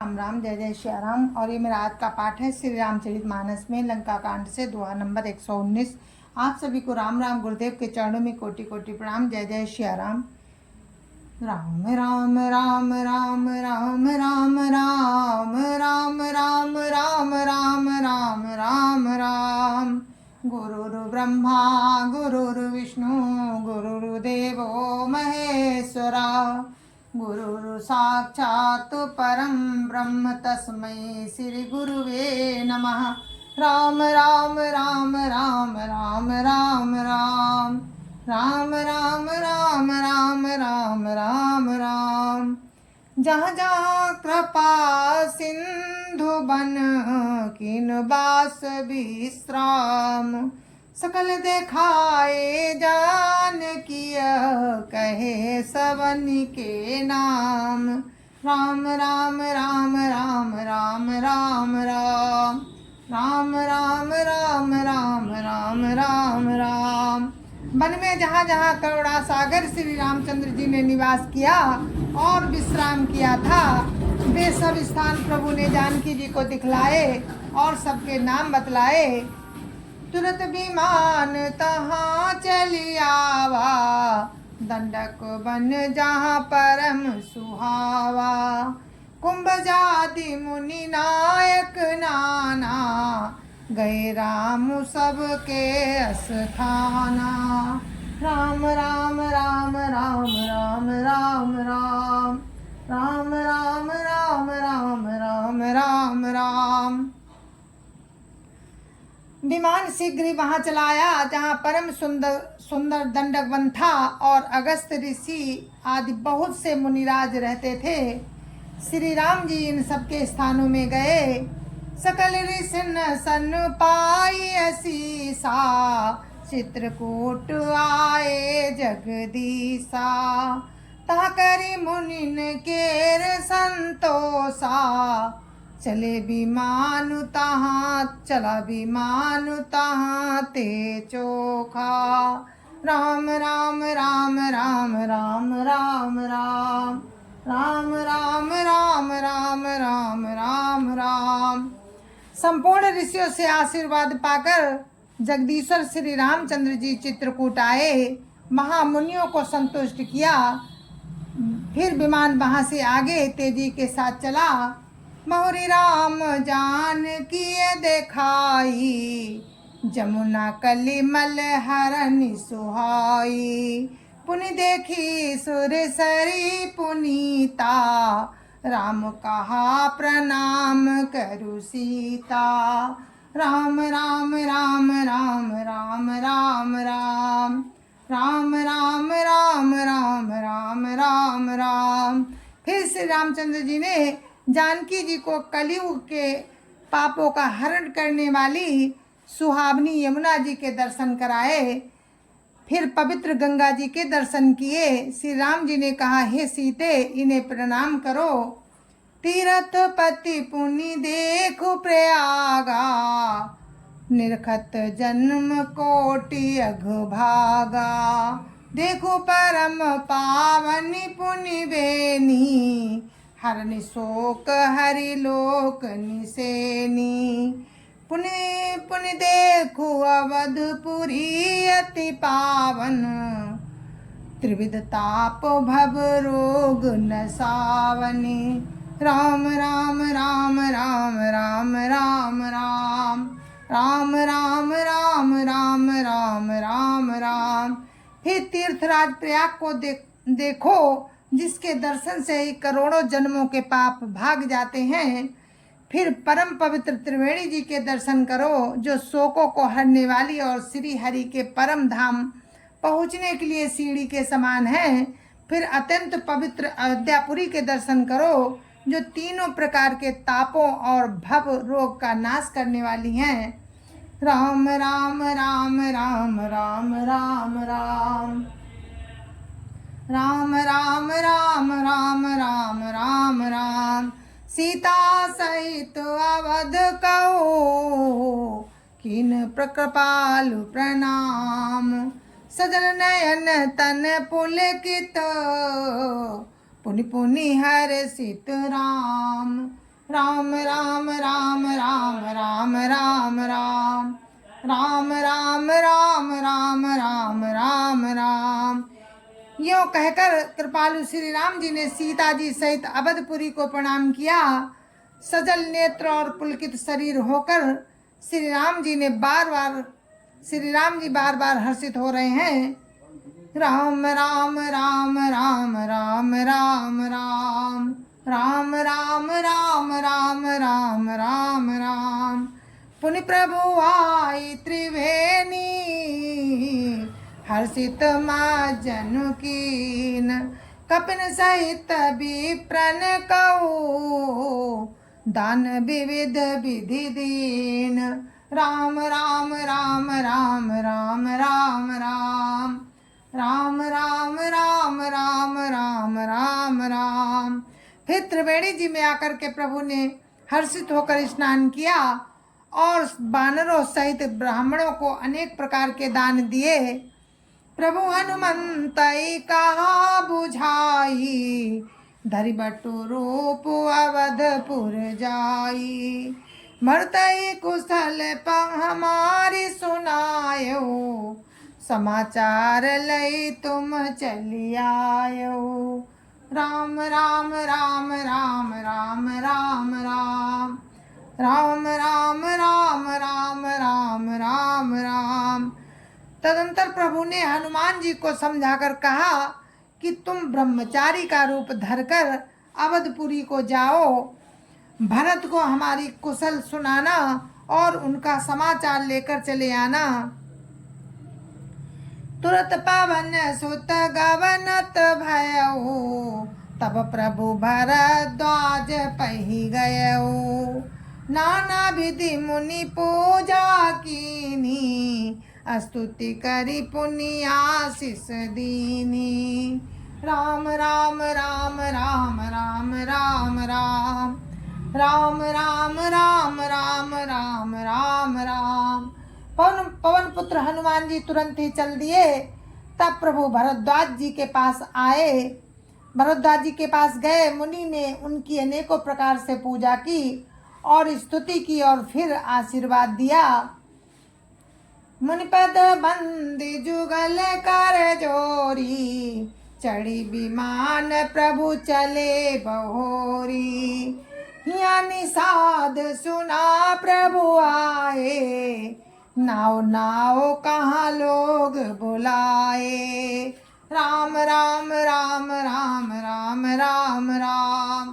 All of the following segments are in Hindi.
राम राम, जय जय श्री राम। और ये मेरा आज का पाठ है श्री रामचरितमानस में लंका कांड से दोहा नंबर 119। आप सभी को राम राम। गुरुदेव के चरणों में कोटि कोटि प्रणाम। जय जय श्री राम। राम राम राम राम राम राम राम राम राम राम राम राम राम राम। गुरुर् ब्रह्मा गुरुर्विष्णु गुरुर्देवो महेश्वरा। गुरुर् साक्षात् परं ब्रह्म तस्मै श्री गुरुवे नमः। राम राम राम राम राम राम राम राम राम राम राम राम राम राम। जहाँ जहाँ कृपा सिंधु बन किन बास विश्राम। सकल देखाए जान किया कहे सवन के नाम। राम राम राम राम राम राम राम राम राम राम राम राम राम राम। वन में जहाँ जहाँ करुणा सागर श्री रामचंद्र जी ने निवास किया और विश्राम किया था, वे सब स्थान प्रभु ने जानकी जी को दिखलाए और सबके नाम बतलाए। तुरंत विमान तहाँ चली आवा, दंडक बन जहाँ परम सुहावा। कुंभ जाति मुनि नायक नाना, गए राम सबके अस्थाना। राम राम राम राम राम राम राम राम राम राम राम राम राम राम। विमान शीघ्र ही वहां चलाया जहां परम सुंदर सुंदर दंडक वन था और अगस्त ऋषि आदि बहुत से मुनिराज रहते थे। श्री राम जी इन सबके स्थानों में गए। सकल ऋषिन सन पाई असीसा, चित्रकूट आए जगदीसा। तहाँ करी मुनिन केर संतोषा, चले विमानु तहाँ चला विमानु तहाँ ते चोखा। राम राम राम राम राम राम राम राम राम राम राम राम राम राम। संपूर्ण ऋषियों से आशीर्वाद पाकर जगदीश्वर श्री रामचंद्र जी चित्रकूट आए, महामुनियों को संतुष्ट किया। फिर विमान वहां से आगे तेजी के साथ चला। मोहरी राम जान किए देखाई, जमुना कलिमल हरनि सुहाई। पुनि देखी सुरसरी पुनीता, राम कहा प्रणाम करु सीता। राम राम राम राम राम राम राम राम राम राम राम राम राम राम। फिर श्री रामचंद्र जी ने जानकी जी को कलयुग के पापों का हरण करने वाली सुहावनी यमुना जी के दर्शन कराए। फिर पवित्र गंगा जी के दर्शन किए। श्री राम जी ने कहा, हे सीते, इन्हें प्रणाम करो। तीर्थ पति पुनि देखो प्रयागा, निरखत जन्म कोटि अघभागा। देखो परम पावनी पुनि बेनी, हरनि शोक हरि लोक निसेनी। पुनि पुनि देखो अवधपुरी अति पावन, त्रिविध ताप भव रोग नसावनी। राम राम राम राम राम राम राम राम राम राम राम राम राम राम। फिर तीर्थराज प्रयाग को देखो, जिसके दर्शन से ही करोड़ों जन्मों के पाप भाग जाते हैं। फिर परम पवित्र त्रिवेणी जी के दर्शन करो, जो शोकों को हरने वाली और श्री हरि के परम धाम पहुँचने के लिए सीढ़ी के समान है। फिर अत्यंत पवित्र अयोध्यापुरी के दर्शन करो, जो तीनों प्रकार के तापों और भव रोग का नाश करने वाली हैं। राम राम राम राम राम राम राम राम राम राम राम राम राम राम। सीता सहित अवध कहो, किन प्रकृपालु प्रणाम। सजल नयन तन पुलकित, पुनि पुनि हर्षित राम। राम राम राम राम राम राम राम राम राम राम राम राम राम राम। यो कहकर कृपालु श्री राम जी ने सीता जी सहित अवधपुरी को प्रणाम किया। सजल नेत्र और पुलकित शरीर होकर श्री राम जी बार बार हर्षित हो रहे हैं। राम राम राम राम राम राम राम राम राम राम राम राम राम राम। पुनि प्रभु आई त्रिवेणी हर्षित माँ जनुकीन कपिन सहित विप्रन कहू दान विविध विधि दीन। राम राम राम राम राम राम राम राम राम राम राम राम राम राम। फिर त्रिवेणी जी में आकर के प्रभु ने हर्षित होकर स्नान किया और बानरों सहित ब्राह्मणों को अनेक प्रकार के दान दिए। प्रभु हनुमंत कहा बुझाई धरि बटु रूप अवधपुर जाई। मरतई कुशल हमारी सुनायो समाचार लई तुम चली आयो। राम राम राम राम राम राम राम राम राम राम राम राम राम राम। तदंतर प्रभु ने हनुमान जी को समझाकर कहा कि तुम ब्रह्मचारी का रूप धरकर अवधपुरी को जाओ, भरत को हमारी कुशल सुनाना और उनका समाचार लेकर चले आना। तुरत पवन सुत गवनत भयऊ तब प्रभु भरद्वाज पही गयऊ। नाना विधि मुनि पूजा कीनी स्तुति करी पुनि आशीष दीनी। राम राम राम राम राम राम राम राम राम राम राम राम राम राम। पवन पुत्र हनुमान जी तुरंत ही चल दिए। तब प्रभु भरद्वाज जी के पास आए। भरद्वाज जी के पास गए। मुनि ने उनकी अनेकों प्रकार से पूजा की और स्तुति की और फिर आशीर्वाद दिया। मुनिपद बंदी जुगल कर जोरी चढ़ी विमान प्रभु चले बहोरी। हिया निषाद सुना प्रभु आए नाव नाव कहाँ लोग बुलाए। राम राम राम राम राम राम राम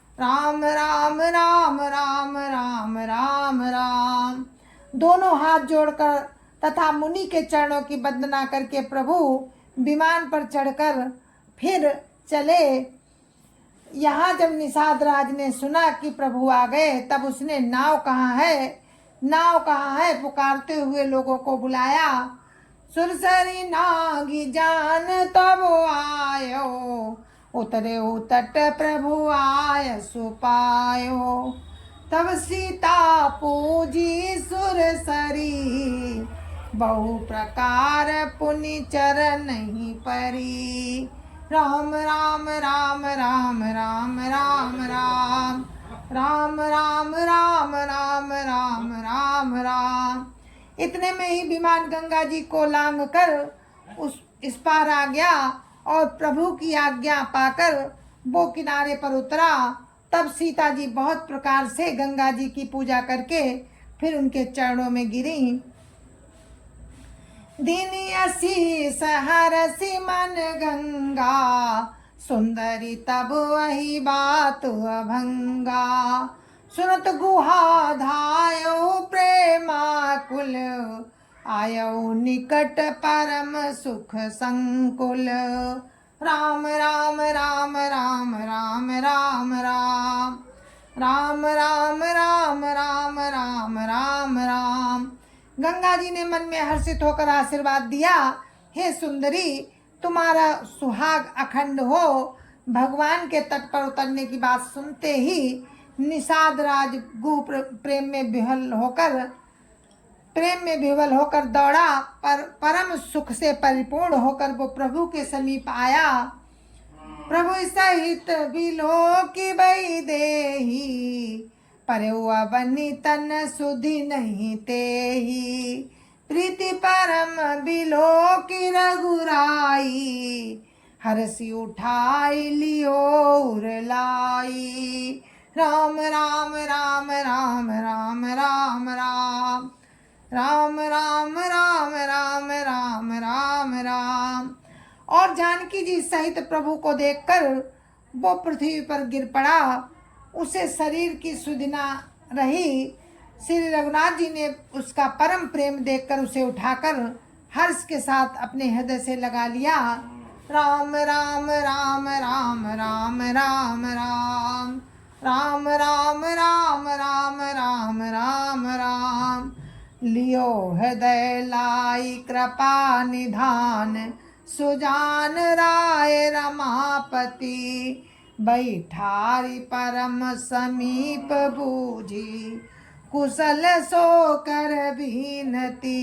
राम राम राम राम राम राम राम। दोनों हाथ जोड़कर तथा मुनि के चरणों की वंदना करके प्रभु विमान पर चढ़कर फिर चले। यहाँ जब निषाद राज ने सुना कि प्रभु आ गए तब उसने नाव कहाँ है पुकारते हुए लोगों को बुलाया। सुरसरी नागी जान तब आयो उतरे तट प्रभु आय सुपायो। तब सीता पूजी सुरसरी बहु प्रकार पुनि चरण नहीं परी। राम राम राम राम राम राम राम राम राम राम राम राम राम राम। इतने में ही विमान गंगा जी को लांघ कर इस पार आ गया और प्रभु की आज्ञा पाकर वो किनारे पर उतरा। तब सीता जी बहुत प्रकार से गंगा जी की पूजा करके फिर उनके चरणों में गिरी। दीनी आशीष हरसी मन गंगा सुंदरी तब वही बात अभंगा। सुनत गुहा धायो प्रेमाकुल आयो निकट परम सुख संकुल। राम राम राम राम राम राम राम राम राम राम राम राम राम राम। गंगा जी ने मन में हर्षित होकर आशीर्वाद दिया, हे सुंदरी तुम्हारा सुहाग अखंड हो। भगवान के तट पर उतरने की बात सुनते ही निषाद राज गुह प्रेम में विह्वल होकर दौड़ा, पर परम सुख से परिपूर्ण होकर वो प्रभु के समीप आया। प्रभु सहित बिलो की बई देही परयुआ बनी तन सुधि नहीं तेहि, प्रीति परम बिलो की रघुराई, हरसि उठाई लियो उर लाई। राम राम राम राम राम राम राम राम राम राम राम राम राम राम। और जानकी जी सहित प्रभु को देखकर वो पृथ्वी पर गिर पड़ा। उसे शरीर की सुधि न रही। श्री रघुनाथ जी ने उसका परम प्रेम देखकर उसे उठाकर हर्ष के साथ अपने हृदय से लगा लिया। राम राम राम राम राम राम राम राम राम राम राम राम राम राम। लियो हृदय लाई कृपा निधान, सुजान राय रमापति, बैठारी परम समीप बूझी, कुशल सो कर बीनती।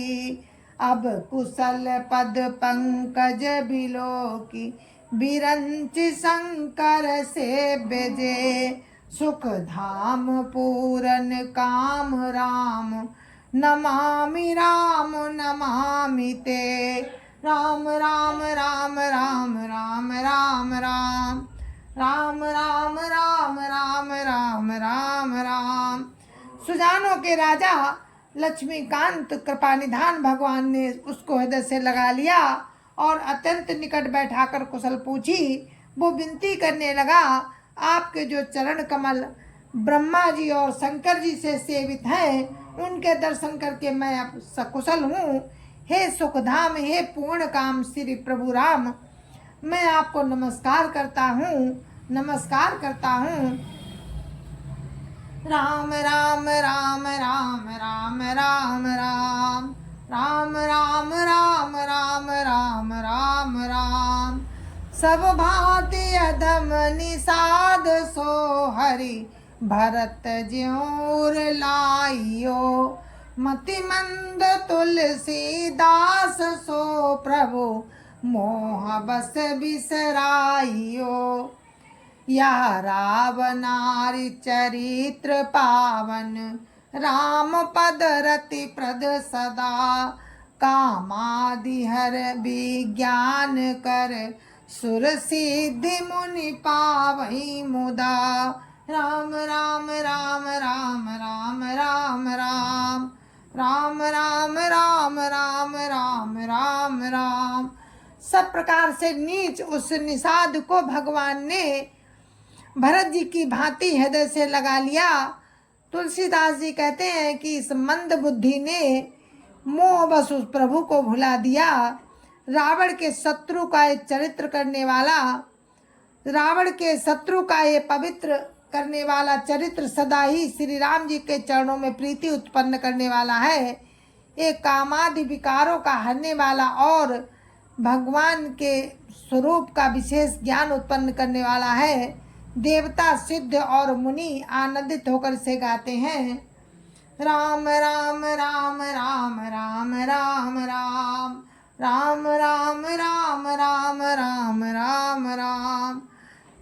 अब कुशल पद पंकज बिलोकी, बिरंच शंकर से बेजे। सुख धाम पूरन काम राम, नमामि राम नमामि ते। राम राम राम राम राम राम राम राम राम राम राम राम राम राम। सुजानों के राजा लक्ष्मीकांत कृपानिधान भगवान ने उसको हृदय से लगा लिया और अत्यंत निकट बैठाकर कुशल पूछी। वो विनती करने लगा, आपके जो चरण कमल ब्रह्मा जी और शंकर जी से सेवित हैं, उनके दर्शन करके मैं अब सकुशल हूँ। हे सुखधाम, हे पूर्ण काम श्री प्रभु राम, मैं आपको नमस्कार करता हूँ, नमस्कार करता हूँ। राम राम राम राम राम राम राम राम राम राम राम राम राम राम। सब भांति अधम निषाद सो हरि, भरत ज्योर लाइयो। मति मंद तुलसीदास सो प्रभु, मोह बस बिसराइयो। यह रावनारी चरित्र पावन, राम पद रति प्रद सदा। कामादि हर विज्ञान कर, सुर सिद्धि मुनि पावहि मुदा। राम राम राम राम राम राम राम राम राम राम राम राम राम राम। सब प्रकार से नीच उस निषाद को भगवान ने भरत जी की भांति हृदय से लगा लिया। तुलसीदास जी कहते हैं कि इस मंद बुद्धि ने मोह बस उस प्रभु को भुला दिया। रावण के शत्रु का ये चरित्र करने वाला, रावण के शत्रु का ये पवित्र करने वाला चरित्र सदा ही श्री राम जी के चरणों में प्रीति उत्पन्न करने वाला है। एक कामादि विकारों का हरने वाला और भगवान के स्वरूप का विशेष ज्ञान उत्पन्न करने वाला है। देवता, सिद्ध और मुनि आनंदित होकर इसे गाते हैं। राम राम राम राम राम राम राम राम राम राम राम राम राम राम।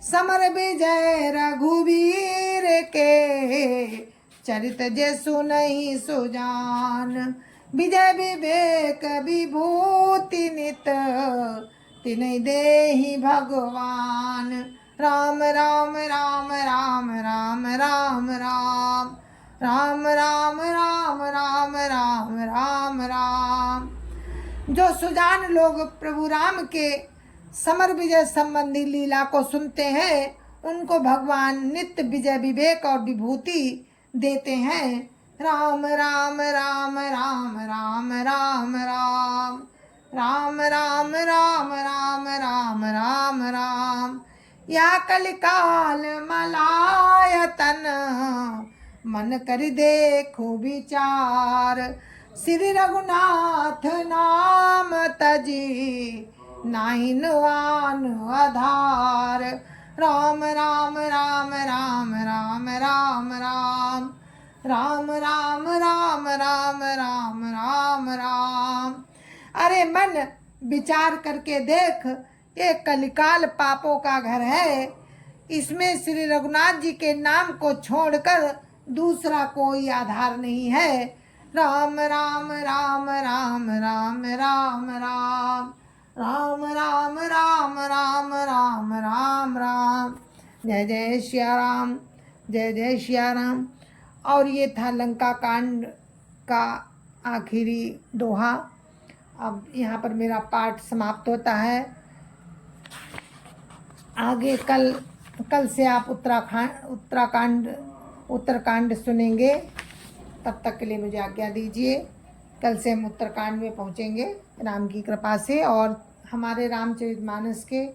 समर विजय रघुवीर के, चरित जे सुनहि सुजान। विजय विवेक विभूति नित, तिन्हि देहि भगवान। राम राम राम राम राम राम राम राम राम राम राम राम राम राम। जो सुजान लोग प्रभु राम के समर विजय संबंधी लीला को सुनते हैं, उनको भगवान नित्य विजय विवेक और विभूति देते हैं। राम राम राम राम राम राम राम राम राम राम राम राम राम राम। या कलिकाल मलायतन, मन कर देखो विचार। श्री रघुनाथ नाम तजी, नाहिन आन आधार। राम राम राम राम राम राम राम राम राम राम राम राम राम राम। अरे मन, विचार करके देख, ये कलिकाल पापों का घर है। इसमें श्री रघुनाथ जी के नाम को छोड़कर दूसरा कोई आधार नहीं है। राम राम राम राम राम राम राम राम राम राम राम राम राम राम। जय जय श्या राम, जय जय श्या राम। और ये था लंका कांड का आखिरी दोहा। अब यहाँ पर मेरा पाठ समाप्त होता है। आगे कल से आप उत्तरकांड सुनेंगे। तब तक के लिए मुझे आज्ञा दीजिए। कल से हम उत्तरकांड में पहुँचेंगे राम की कृपा से। और हमारे रामचरितमानस के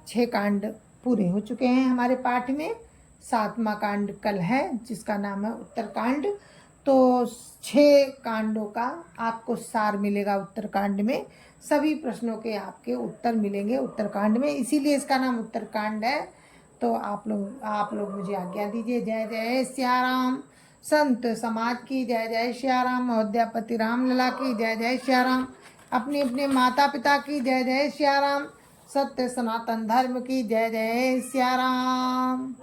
6 कांड पूरे हो चुके हैं हमारे पाठ में। 7वां कांड कल है जिसका नाम है उत्तरकांड। तो 6 कांडों का आपको सार मिलेगा उत्तरकांड में। सभी प्रश्नों के आपके उत्तर मिलेंगे उत्तरकांड में, इसीलिए इसका नाम उत्तरकांड है। तो आप लोग मुझे आज्ञा दीजिए। जय जय श्या राम। संत समाज की जय जय श्या राम। अयोध्यापति रामलला की जय जय श्या राम। अपने अपने माता पिता की जय जय श्या राम। सत्य सनातन धर्म की जय जय श्या राम।